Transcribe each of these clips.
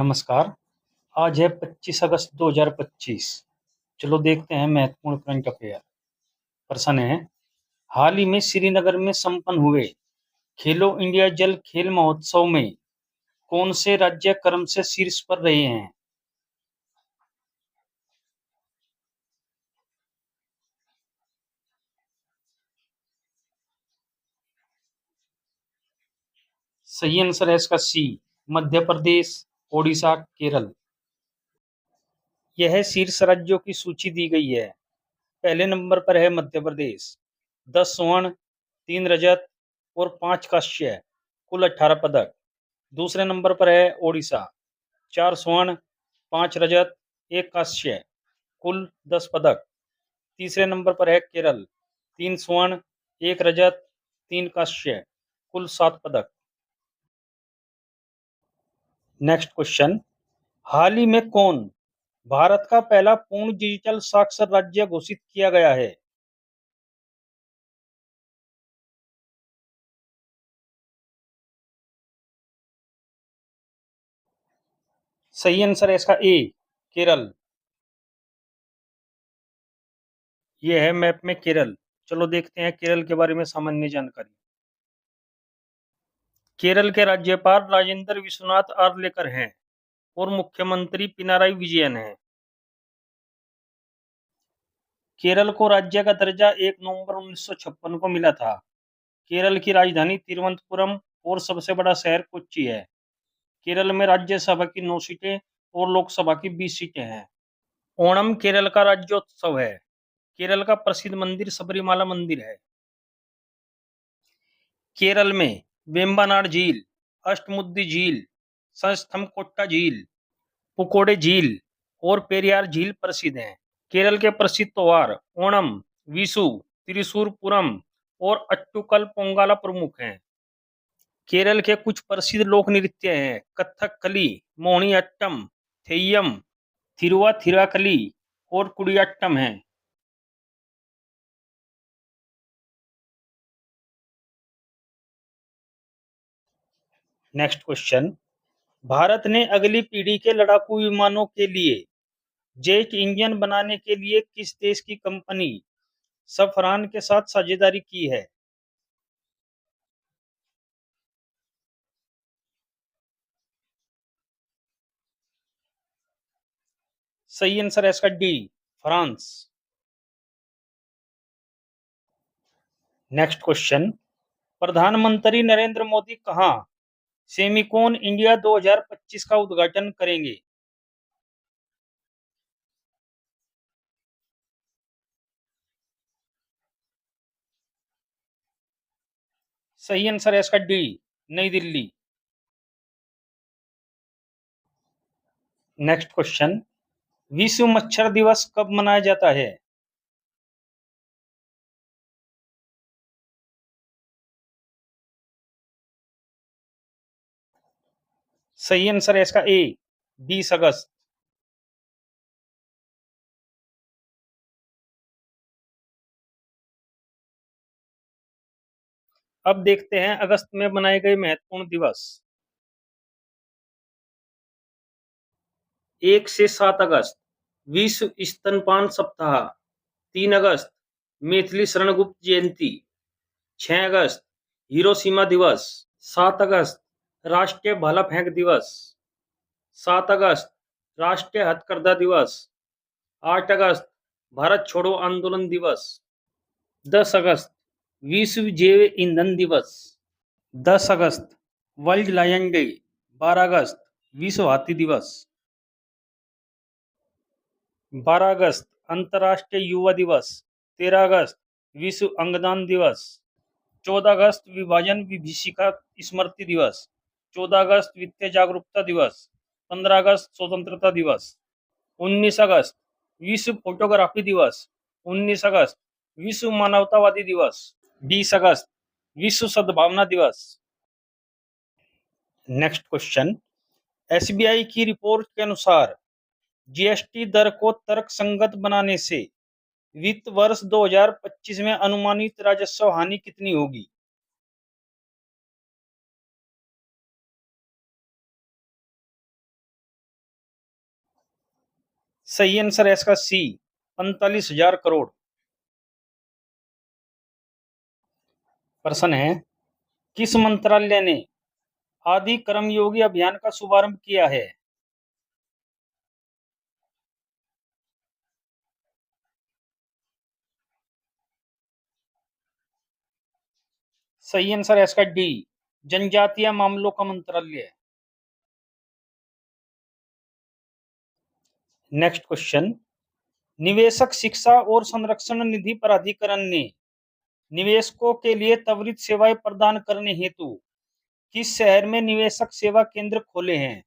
नमस्कार। आज है 25 अगस्त 2025। चलो देखते हैं महत्वपूर्ण करंट अफेयर। प्रश्न है, हाल ही में श्रीनगर में संपन्न हुए खेलो इंडिया जल खेल महोत्सव में कौन से राज्य क्रम से शीर्ष पर रहे हैं? सही आंसर है इसका सी, मध्य प्रदेश, ओडिशा, केरल। यह शीर्ष राज्यों की सूची दी गई है। पहले नंबर पर है मध्य प्रदेश, 10 स्वर्ण, 3 रजत और 5 कांस्य, कुल 18 पदक। दूसरे नंबर पर है ओडिशा, 4 स्वर्ण, 5 रजत, 1 कांस्य, कुल 10 पदक। तीसरे नंबर पर है केरल, 3 स्वर्ण, 1 रजत, 3 कांस्य, कुल 7 पदक। नेक्स्ट क्वेश्चन, हाल ही में कौन भारत का पहला पूर्ण डिजिटल साक्षर राज्य घोषित किया गया है? सही आंसर है इसका ए, केरल। यह है मैप में केरल। चलो देखते हैं केरल के बारे में सामान्य जानकारी। केरल के राज्यपाल राजेंद्र विश्वनाथ आर्लेकर हैं और मुख्यमंत्री पिनाराई विजयन हैं। केरल को राज्य का दर्जा 1 नवंबर 1956 को मिला था। केरल की राजधानी तिरुवनंतपुरम और सबसे बड़ा शहर कोच्चि है। केरल में राज्यसभा की 9 सीटें और लोकसभा की 20 सीटें हैं। ओणम केरल का राज्योत्सव है। केरल का प्रसिद्ध मंदिर सबरीमाला मंदिर है। केरल में वेम्बनाड झील, अष्टमुद्दी झील, संस्थमकोट्टा झील, पुकोडे झील और पेरियार झील प्रसिद्ध हैं। केरल के प्रसिद्ध त्योहार ओणम, विशु, त्रिशूर पूरम और अट्टुकल पोंगला प्रमुख हैं। केरल के कुछ प्रसिद्ध लोक नृत्य हैं कथकली, मोहिनीअट्टम, थेय्यम, थिरुवाथिराकली और कुडियाट्टम हैं। नेक्स्ट क्वेश्चन, भारत ने अगली पीढ़ी के लड़ाकू विमानों के लिए जेट इंजन बनाने के लिए किस देश की कंपनी सफरान के साथ साझेदारी की है? सही आंसर है इसका डी, फ्रांस। नेक्स्ट क्वेश्चन, प्रधानमंत्री नरेंद्र मोदी कहां सेमिकॉन इंडिया 2025 का उद्घाटन करेंगे? सही आंसर है इसका डी, नई दिल्ली। नेक्स्ट क्वेश्चन, विश्व मच्छर दिवस कब मनाया जाता है? सही आंसर है इसका ए, 20 अगस्त। अब देखते हैं अगस्त में मनाए गए महत्वपूर्ण दिवस। 1 से 7 अगस्त विश्व स्तनपान सप्ताह। 3 अगस्त मैथिली शरण गुप्त जयंती। 6 अगस्त हिरोशिमा दिवस। 7 अगस्त राष्ट्रीय भाला फेंक दिवस। 7 अगस्त राष्ट्रीय हथकरघा दिवस। 8 अगस्त भारत छोड़ो आंदोलन दिवस। 10 अगस्त विश्व जैव ईंधन दिवस। 10 अगस्त वर्ल्ड लायन डे। 12 अगस्त विश्व हाथी दिवस। 12 अगस्त अंतर्राष्ट्रीय युवा दिवस। 13 अगस्त विश्व अंगदान दिवस। 14 अगस्त विभाजन विभीषिका स्मृति दिवस। 14 अगस्त वित्तीय जागरूकता दिवस। 15 अगस्त स्वतंत्रता दिवस। 19 अगस्त विश्व फोटोग्राफी दिवस। 19 अगस्त विश्व मानवतावादी दिवस। 20 अगस्त विश्व सद्भावना दिवस। नेक्स्ट क्वेश्चन, एसबीआई की रिपोर्ट के अनुसार जीएसटी दर को तर्कसंगत बनाने से वित्त वर्ष 2025 में अनुमानित राजस्व हानि कितनी होगी? सही आंसर है इसका सी, 45,000 करोड़। प्रश्न है, किस मंत्रालय ने आदि कर्मयोगी अभियान का शुभारंभ किया है? सही आंसर है इसका डी, जनजातीय मामलों का मंत्रालय। नेक्स्ट क्वेश्चन, निवेशक शिक्षा और संरक्षण निधि प्राधिकरण ने निवेशकों के लिए त्वरित सेवाएं प्रदान करने हेतु किस शहर में निवेशक सेवा केंद्र खोले हैं?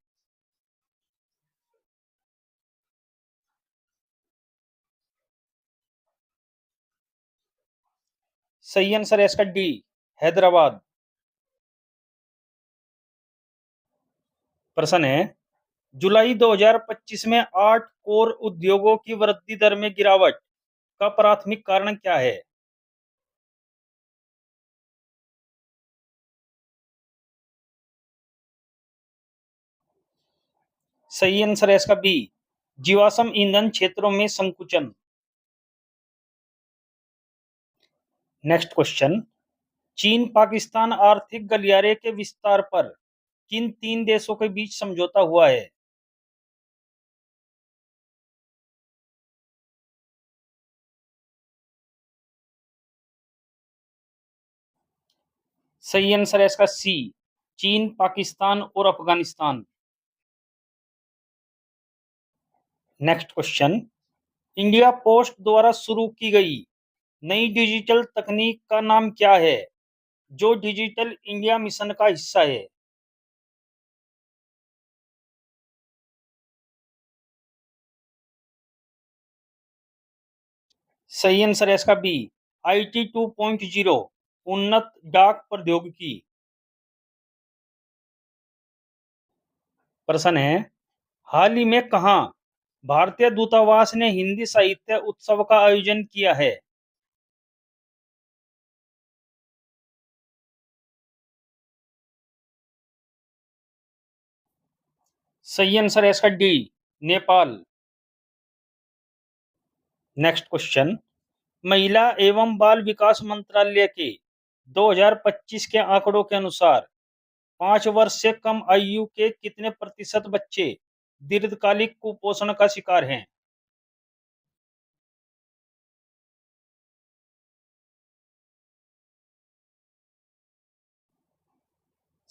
सही आंसर है इसका डी, हैदराबाद। प्रश्न है, जुलाई 2025 में 8 कोर उद्योगों की वृद्धि दर में गिरावट का प्राथमिक कारण क्या है? सही आंसर है इसका बी, जीवाश्म ईंधन क्षेत्रों में संकुचन। नेक्स्ट क्वेश्चन, चीन पाकिस्तान आर्थिक गलियारे के विस्तार पर किन तीन देशों के बीच समझौता हुआ है? सही आंसर है इसका सी, चीन, पाकिस्तान और Afghanistan. Next question, India post द्वारा शुरू की गई नई डिजिटल तकनीक का नाम क्या है, जो डिजिटल इंडिया मिशन का हिस्सा है? सही आंसर है इसका बी, IT 2.0, उन्नत डाक प्रौद्योगिकी। प्रश्न है, हाल ही में कहाँ भारतीय दूतावास ने हिंदी साहित्य उत्सव का आयोजन किया है? सही आंसर है इसका डी, नेपाल। नेक्स्ट क्वेश्चन, महिला एवं बाल विकास मंत्रालय के 2025 के आंकड़ों के अनुसार 5 वर्ष से कम आयु के कितने प्रतिशत बच्चे दीर्घकालिक कुपोषण का शिकार हैं?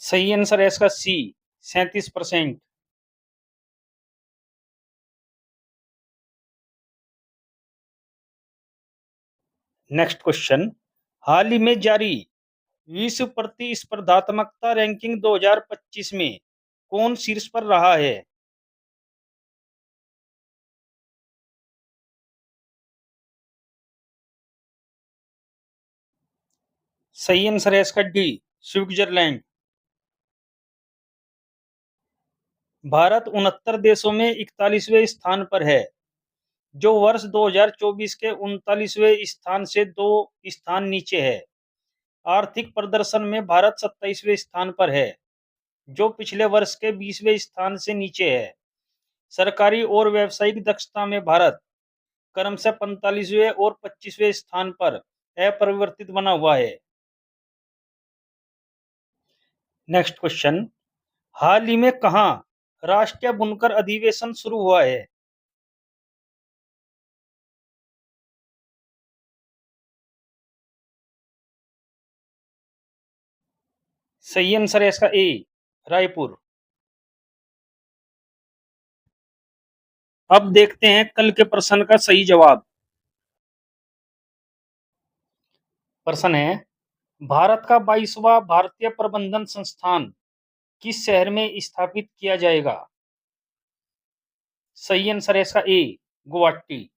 सही आंसर है इसका सी, 37%। नेक्स्ट क्वेश्चन, हाल ही में जारी विश्व प्रतिस्पर्धात्मकता रैंकिंग 2025 में कौन शीर्ष पर रहा है? सही आंसर है इसका डी, स्विट्जरलैंड। भारत 69 देशों में 41वें स्थान पर है, जो वर्ष 2024 के 39वें स्थान से 2 स्थान नीचे है। आर्थिक प्रदर्शन में भारत 27वें स्थान पर है, जो पिछले वर्ष के 20वें स्थान से नीचे है। सरकारी और व्यावसायिक दक्षता में भारत क्रमशः 45वें और 25वें स्थान पर अपरिवर्तित बना हुआ है। नेक्स्ट क्वेश्चन, हाल ही में कहाँ राष्ट्रीय बुनकर अधिवेशन शुरू हुआ है? सही आंसर है इसका ए, रायपुर। अब देखते हैं कल के प्रश्न का सही जवाब। प्रश्न है, भारत का 22वां भारतीय प्रबंधन संस्थान किस शहर में स्थापित किया जाएगा? सही आंसर है इसका ए, गुवाहाटी।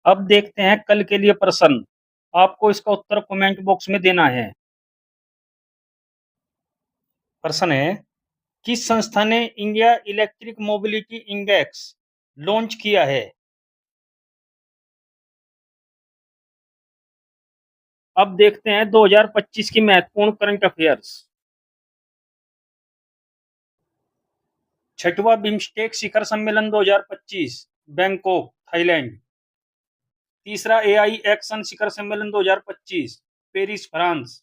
अब देखते हैं कल के लिए प्रश्न, आपको इसका उत्तर कमेंट बॉक्स में देना है। प्रश्न है, किस संस्था ने India electric mobility index launch किया है? अब देखते हैं 2025 की महत्वपूर्ण करंट अफेयर्स। छठवां बिम्स्टेक शिखर सम्मेलन 2025 बैंकॉक थाईलैंड। तीसरा एआई एक्शन शिखर सम्मेलन 2025 पेरिस फ्रांस।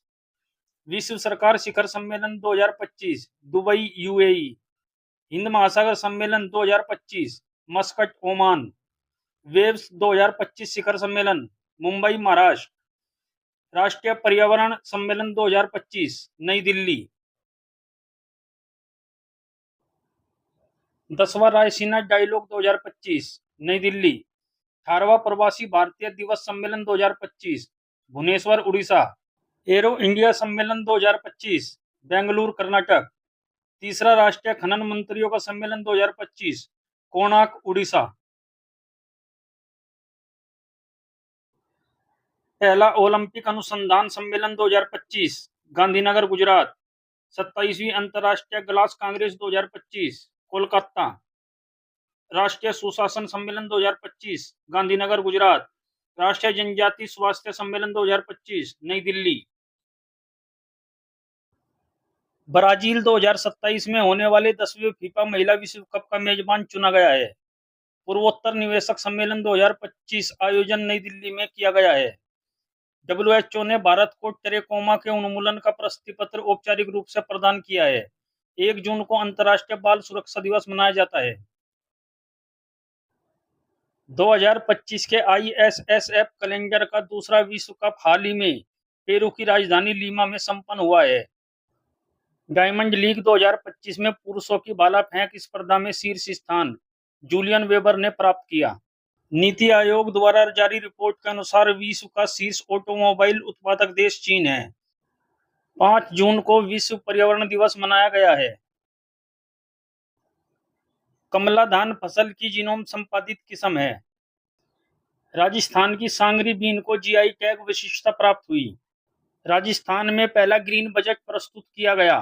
विश्व सरकार शिखर सम्मेलन 2025 दुबई यूएई। हिंद महासागर सम्मेलन 2025 मस्कट ओमान। वेव्स 2025 शिखर सम्मेलन मुंबई महाराष्ट्र। राष्ट्रीय पर्यावरण सम्मेलन 2025 नई दिल्ली। 10वां रायसीना डायलॉग 2025 नई दिल्ली। 18वां प्रवासी भारतीय दिवस सम्मेलन 2025 भुवनेश्वर उड़ीसा। एरो इंडिया सम्मेलन 2025 बेंगलुरु कर्नाटक। तीसरा राष्ट्रीय खनन मंत्रियों का सम्मेलन 2025 कोणार्क उड़ीसा। पहला ओलंपिक अनुसंधान सम्मेलन 2025 गांधीनगर गुजरात। 27वीं अंतर्राष्ट्रीय ग्लास कांग्रेस 2025 कोलकाता। राष्ट्रीय सुशासन सम्मेलन 2025 गांधीनगर गुजरात। राष्ट्रीय जनजाति स्वास्थ्य सम्मेलन 2025 नई दिल्ली। ब्राजील 2027 में होने वाले 10वें फीफा महिला विश्व कप का मेजबान चुना गया है। पूर्वोत्तर निवेशक सम्मेलन 2025 आयोजन नई दिल्ली में किया गया है। WHO ने भारत को ट्रेकोमा के उन्मूलन का प्रशस्ति पत्र औपचारिक रूप से प्रदान किया है। 1 जून को अंतर्राष्ट्रीय बाल सुरक्षा दिवस मनाया जाता है। 2025 के ISSF कैलेंडर का दूसरा विश्व कप हाल ही में पेरू की राजधानी लीमा में संपन्न हुआ है। डायमंड लीग 2025 में पुरुषों की भाला फेंक स्पर्धा में शीर्ष स्थान जूलियन वेबर ने प्राप्त किया। नीति आयोग द्वारा जारी रिपोर्ट के अनुसार विश्व का शीर्ष ऑटोमोबाइल उत्पादक देश चीन है। 5 जून को विश्व पर्यावरण दिवस मनाया गया है। कमला धान फसल की जीनोम संपादित किस्म है। राजस्थान की सांगरी बीन को जीआई टैग विशिष्टता प्राप्त हुई। राजस्थान में पहला ग्रीन बजट प्रस्तुत किया गया।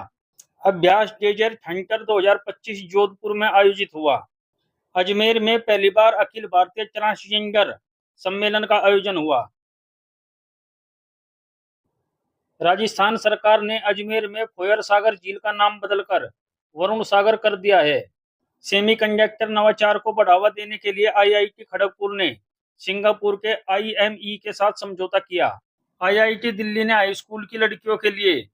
अभ्यास डेजर्ट हंटर 2025 जोधपुर में आयोजित हुआ। अजमेर में पहली बार अखिल भारतीय ट्रांसजेंडर सम्मेलन का आयोजन हुआ। राजस्थान सरकार ने अजमेर में फोयर सागर झील का नाम बदलकर वरुण सागर कर दिया है। सेमीकंडक्टर नवाचार को बढ़ावा देने के लिए आईआईटी खड़गपुर ने सिंगापुर के IME के साथ समझौता किया। IIT दिल्ली ने हाई स्कूल की लड़कियों के लिए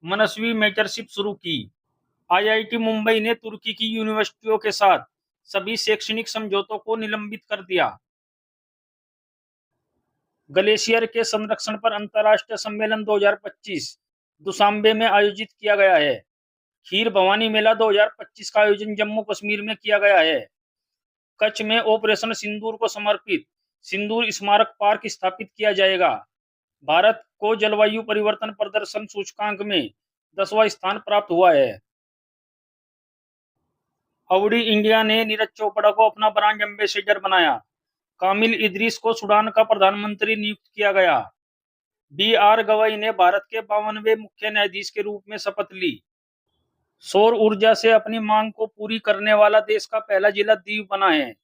मनस्वी मेंटरशिप शुरू की। IIT मुंबई ने तुर्की की यूनिवर्सिटियों के साथ सभी शैक्षणिक समझौतों को निलंबित कर दिया। ग्लेशियर के संरक्षण पर अंतर्राष्ट्रीय सम्मेलन 2025 दुशांबे में आयोजित किया गया है। खीर भवानी मेला 2025 का आयोजन जम्मू कश्मीर में किया गया है। कच्छ में ऑपरेशन सिंदूर को समर्पित सिंदूर स्मारक पार्क स्थापित किया जाएगा। भारत को जलवायु परिवर्तन प्रदर्शन सूचकांक में 10वां स्थान प्राप्त हुआ है। अवडी इंडिया ने नीरज चोपड़ा को अपना ब्रांड एम्बेसडर बनाया। कामिल इदरीस को सूडान का प्रधानमंत्री नियुक्त किया गया। BR गवई ने भारत के 52वें मुख्य न्यायाधीश के रूप में शपथ ली। सौर ऊर्जा से अपनी मांग को पूरी करने वाला देश का पहला जिला दीव बना है।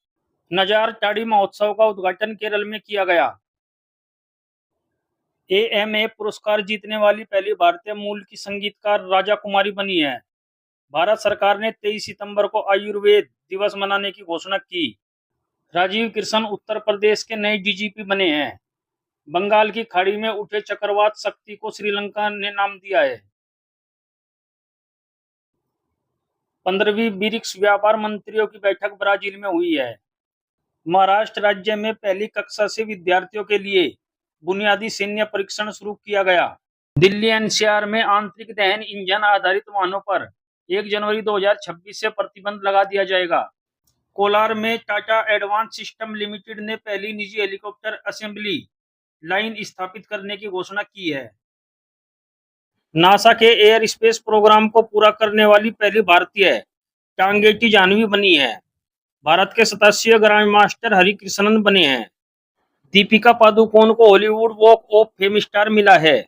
नजार टाड़ी महोत्सव का उद्घाटन केरल में किया गया। AMA पुरस्कार जीतने वाली पहली भारतीय मूल की संगीतकार राजा कुमारी बनी है। भारत सरकार ने 23 सितंबर को आयुर्वेद दिवस मनाने की घोषणा की। राजीव कृष्ण उत्तर प्रदेश के नए DGP बने हैं। बंगाल की खाड़ी में उठे चक्रवात शक्ति को श्रीलंका ने नाम दिया है। 15वीं ब्रिक्स व्यापार मंत्रियों की बैठक ब्राजील में हुई है। महाराष्ट्र राज्य में पहली कक्षा से विद्यार्थियों के लिए बुनियादी सैन्य परीक्षण शुरू किया गया। दिल्ली NCR में आंतरिक दहन इंजन आधारित वाहनों पर 1 जनवरी 2026 से प्रतिबंध लगा दिया जाएगा। कोलार में टाटा एडवांस सिस्टम लिमिटेड ने पहली निजी हेलीकॉप्टर असेंबली लाइन स्थापित करने की घोषणा की है। नासा के एयर स्पेस प्रोग्राम को पूरा करने वाली पहली भारतीय टांगेटी जाह्नवी बनी है। भारत के 87वें ग्रैंड मास्टर हरिकृष्णन बने हैं। दीपिका पादुकोण को Hollywood walk of fame star मिला है।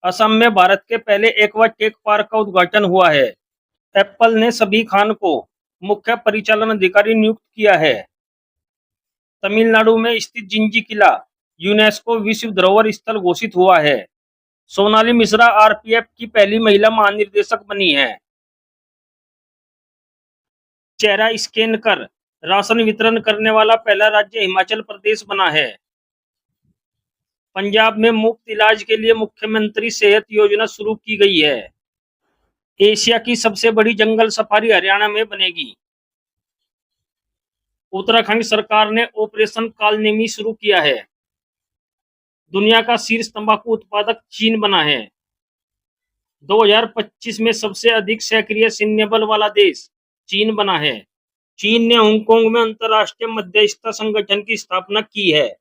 असम में भारत के पहले एक्वा टेक पार्क का उद्घाटन हुआ है। एप्पल ने सभी खान को मुख्य परिचालन अधिकारी नियुक्त किया है। तमिलनाडु में स्थित जिंजी किला यूनेस्को विश्व धरोहर स्थल घोषित हुआ है। सोनाली मिश्रा RPF की पहली महिला महानिदेशक बनी है। चेहरा स्कैन कर राशन वितरण करने वाला पहला राज्य हिमाचल प्रदेश बना है। पंजाब में मुफ्त इलाज के लिए मुख्यमंत्री सेहत योजना शुरू की गई है। एशिया की सबसे बड़ी जंगल सफारी हरियाणा में बनेगी। उत्तराखंड सरकार ने ऑपरेशन कालनेमी शुरू किया है। दुनिया का शीर्ष तंबाकू उत्पादक चीन बना है। 2025 में सबसे अधिक सक्रिय सैन्य बल वाला देश चीन बना है। चीन ने हांगकांग में अंतर्राष्ट्रीय मध्यस्थता संगठन की स्थापना की है।